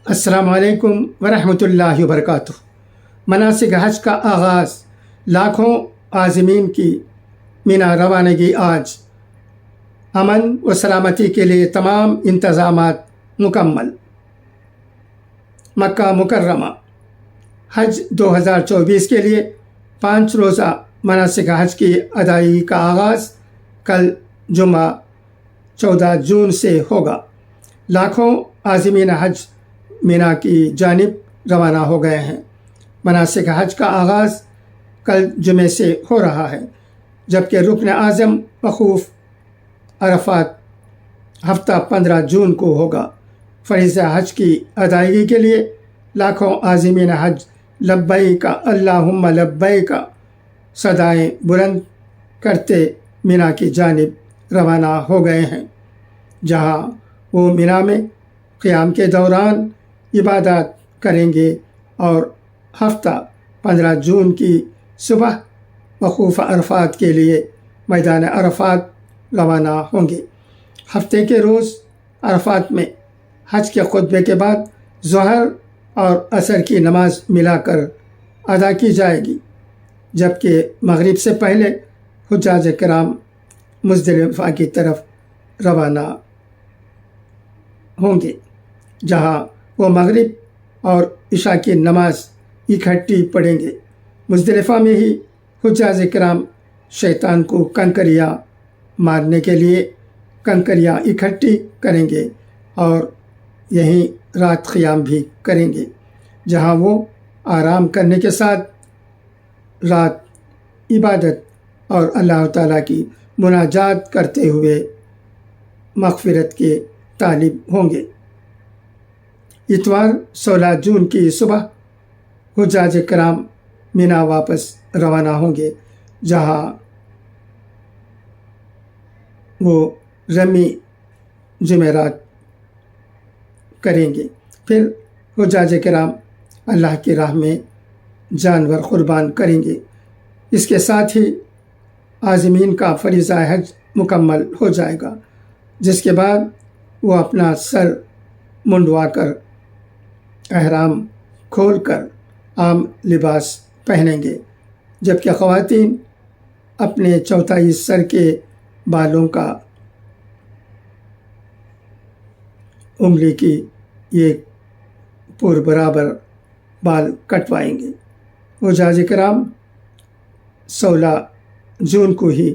السلام علیکم ورحمۃ اللہ وبرکاتہ۔ مناسک حج کا آغاز، لاکھوں عازمین کی مینا روانگی آج۔ امن و سلامتی کے لیے تمام انتظامات مکمل۔ مکہ مکرمہ حج 2024 کے لیے 5 روزہ مناسک حج کی ادائیگی کا آغاز کل جمعہ 14 جون سے ہوگا۔ لاکھوں عازمین حج مینا کی جانب روانہ ہو گئے ہیں۔ مناسک حج کا آغاز کل جمعے سے ہو رہا ہے، جبکہ رکن اعظم وقوف عرفات ہفتہ 15 جون کو ہوگا۔ فریضہ حج کی ادائیگی کے لیے لاکھوں عازمین حج لبیک اللہم لبیک صدائیں بلند کرتے مینا کی جانب روانہ ہو گئے ہیں، جہاں وہ مینا میں قیام کے دوران عبادات کریں گے اور ہفتہ 15 جون کی صبح وقوف عرفات کے لیے میدان عرفات روانہ ہوں گے۔ ہفتے کے روز عرفات میں حج کے خطبے کے بعد ظہر اور عصر کی نماز ملا کر ادا کی جائے گی، جبکہ مغرب سے پہلے حجاج کرام مزدلفہ کی طرف روانہ ہوں گے، جہاں وہ مغرب اور عشاء کی نماز اکٹھی پڑھیں گے۔ مزدلفہ میں ہی حجاج کرام شیطان کو کنکریاں مارنے کے لیے کنکریاں اکٹھی کریں گے اور یہیں رات قیام بھی کریں گے، جہاں وہ آرام کرنے کے ساتھ رات عبادت اور اللہ تعالیٰ کی مناجات کرتے ہوئے مغفرت کے طالب ہوں گے۔ اتوار 16 جون کی صبح حجاج کرام مینا واپس روانہ ہوں گے، جہاں وہ رمی جمعرات کریں گے۔ پھر حجاج کرام اللہ کی راہ میں جانور قربان کریں گے۔ اس کے ساتھ ہی عازمین کا فریضہ حج مکمل ہو جائے گا، جس کے بعد وہ اپنا سر منڈوا کر احرام کھول کر عام لباس پہنیں گے، جبکہ خواتین اپنے چوتھائی سر کے بالوں کا انگلی کی ایک پور برابر بال کٹوائیں گے۔ حجاج کرام 16 جون کو ہی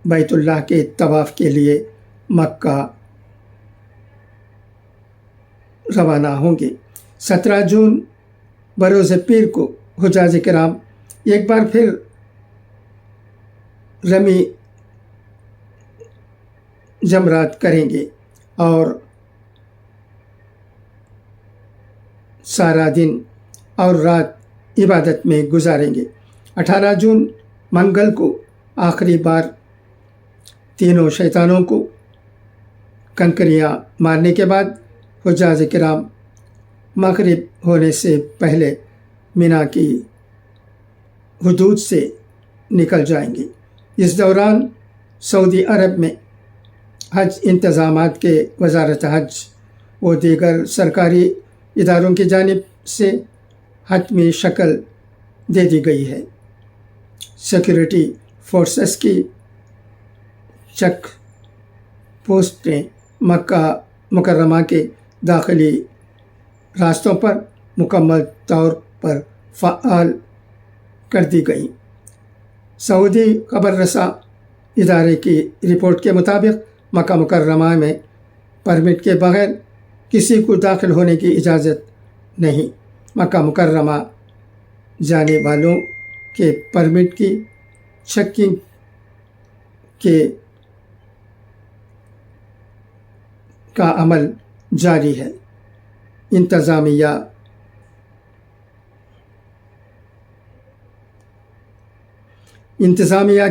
بیت اللہ کے طواف کے لیے مکہ روانہ ہوں گے۔ 17 جون بروز پیر کو حجاج کرام ایک بار پھر رمی جمرات کریں گے اور سارا دن اور رات عبادت میں گزاریں گے۔ 18 جون منگل کو آخری بار تینوں شیطانوں کو کنکریاں مارنے کے بعد حجاج کرام مغرب ہونے سے پہلے مینا کی حدود سے نکل جائیں گے۔ اس دوران سعودی عرب میں حج انتظامات کے وزارت حج و دیگر سرکاری اداروں کی جانب سے حتمی شکل دے دی گئی ہے۔ سیکورٹی فورسز کی چیک پوسٹیں مکہ مکرمہ کے داخلی راستوں پر مکمل طور پر فعال کر دی گئیں۔ سعودی خبر رساں ادارے کی رپورٹ کے مطابق مکہ مکرمہ میں پرمٹ کے بغیر کسی کو داخل ہونے کی اجازت نہیں۔ مکہ مکرمہ جانے والوں کے پرمٹ کی چیکنگ کا عمل جاری ہے۔ انتظامیہ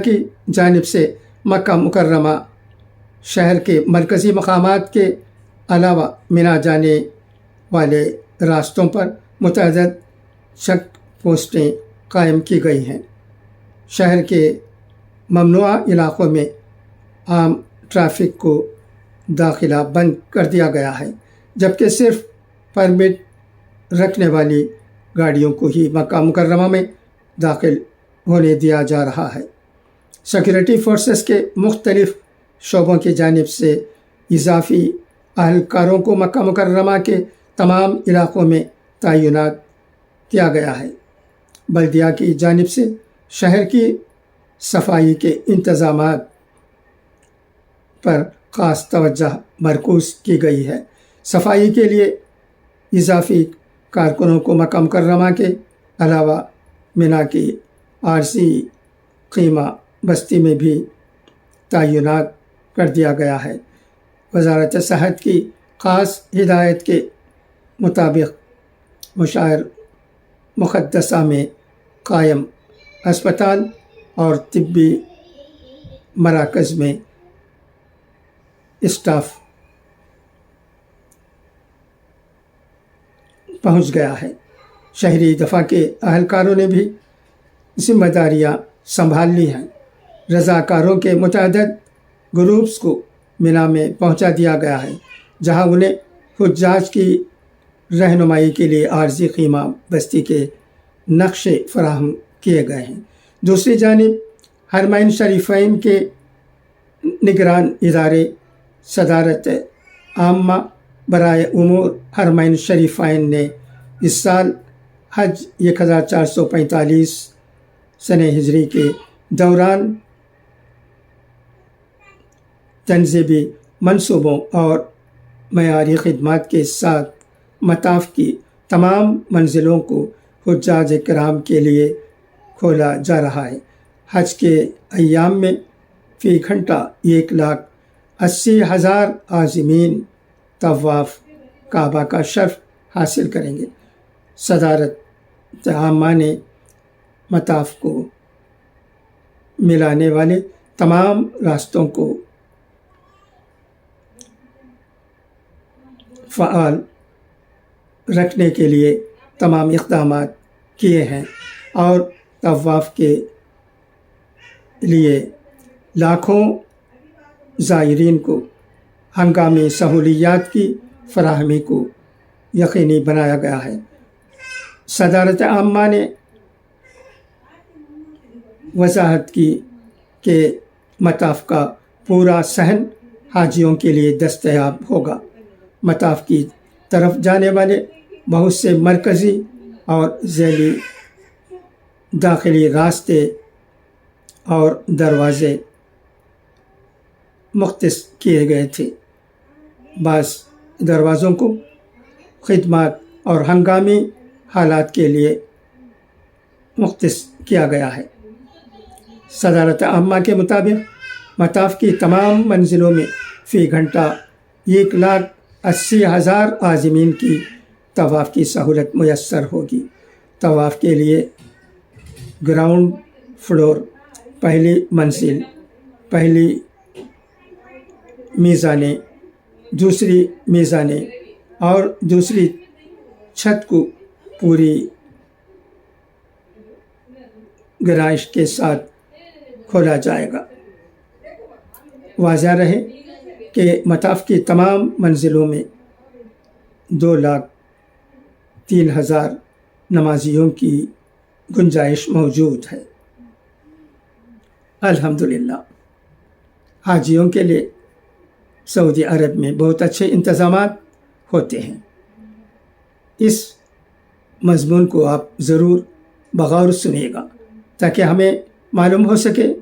کی جانب سے مکہ مکرمہ شہر کے مرکزی مقامات کے علاوہ مینا جانے والے راستوں پر متعدد چیک پوسٹیں قائم کی گئی ہیں۔ شہر کے ممنوعہ علاقوں میں عام ٹریفک کو داخلہ بند کر دیا گیا ہے، جبکہ صرف پرمٹ رکھنے والی گاڑیوں کو ہی مکہ مکرمہ میں داخل ہونے دیا جا رہا ہے۔ سیکورٹی فورسز کے مختلف شعبوں کی جانب سے اضافی اہلکاروں کو مکہ مکرمہ کے تمام علاقوں میں تعینات کیا گیا ہے۔ بلدیہ کی جانب سے شہر کی صفائی کے انتظامات پر خاص توجہ مرکوز کی گئی ہے۔ صفائی کے لیے اضافی کارکنوں کو مکہ مکرمہ کے علاوہ مینا کی عارضی خیمہ بستی میں بھی تعینات کر دیا گیا ہے۔ وزارت صحت کی خاص ہدایت کے مطابق مشاعر مقدسہ میں قائم اسپتال اور طبی مراکز میں اسٹاف پہنچ گیا ہے۔ شہری دفاع کے اہلکاروں نے بھی ذمہ داریاں سنبھال لی ہیں۔ رضاکاروں کے متعدد گروپس کو مینا میں پہنچا دیا گیا ہے، جہاں انہیں حجاج کی رہنمائی کے لیے عارضی خیمہ بستی کے نقشے فراہم کیے گئے ہیں۔ دوسری جانب حرمین شریفین کے نگران ادارے صدارت عامہ برائے امور حرمین شریفین نے اس سال حج 1445 سنہ ہجری کے دوران تنصیبی منصوبوں اور معیاری خدمات کے ساتھ مطاف کی تمام منزلوں کو حجاج کرام کے لیے کھولا جا رہا ہے۔ حج کے ایام میں فی گھنٹہ 1,80,000 عازمین طواف کعبہ کا شرف حاصل کریں گے۔ صدارت عامہ نے مطاف کو ملانے والے تمام راستوں کو فعال رکھنے کے لیے تمام اقدامات کیے ہیں اور طواف کے لیے لاکھوں زائرین کو ہنگامی سہولیات کی فراہمی کو یقینی بنایا گیا ہے۔ صدارت عامہ نے وضاحت کی کہ مطاف کا پورا صحن حاجیوں کے لیے دستیاب ہوگا۔ مطاف کی طرف جانے والے بہت سے مرکزی اور ذیلی داخلی راستے اور دروازے مختص کیے گئے تھے۔ بعض دروازوں کو خدمات اور ہنگامی حالات کے لیے مختص کیا گیا ہے۔ صدارت عامہ کے مطابق مطاف کی تمام منزلوں میں فی گھنٹہ 1,80,000 عازمین کی طواف کی سہولت میسر ہوگی۔ طواف کے لیے گراؤنڈ فلور، پہلی منزل، پہلی میزانیں، دوسری میزانیں اور دوسری چھت کو پوری گرائش کے ساتھ کھولا جائے گا۔ واضح رہے کہ مطاف کی تمام منزلوں میں 2,03,000 نمازیوں کی گنجائش موجود ہے۔ الحمدللہ حاجیوں کے لیے سعودی عرب میں بہت اچھے انتظامات ہوتے ہیں۔ اس مضمون کو آپ ضرور بغور سنیے گا تاکہ ہمیں معلوم ہو سکے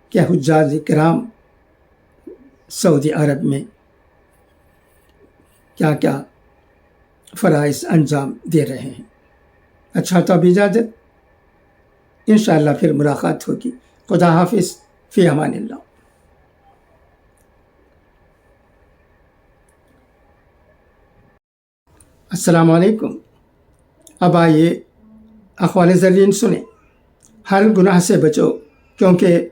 کہ حجاج کرام سعودی عرب میں کیا کیا فرائض انجام دے رہے ہیں۔ اچھا تو اب اجازت، انشاءاللہ پھر ملاقات ہوگی۔ خدا حافظ، فی امان اللہ۔ السلام علیکم۔ اب آئیے اقوال زرین سنیں۔ ہر گناہ سے بچو، کیونکہ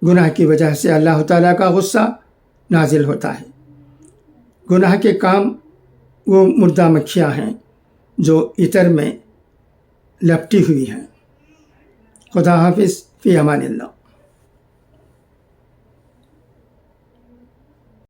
گناہ کی وجہ سے اللہ تعالیٰ کا غصہ نازل ہوتا ہے۔ گناہ کے کام وہ مردہ مکھیاں ہیں جو عطر میں لپٹی ہوئی ہیں۔ خدا حافظ، فی امان اللہ۔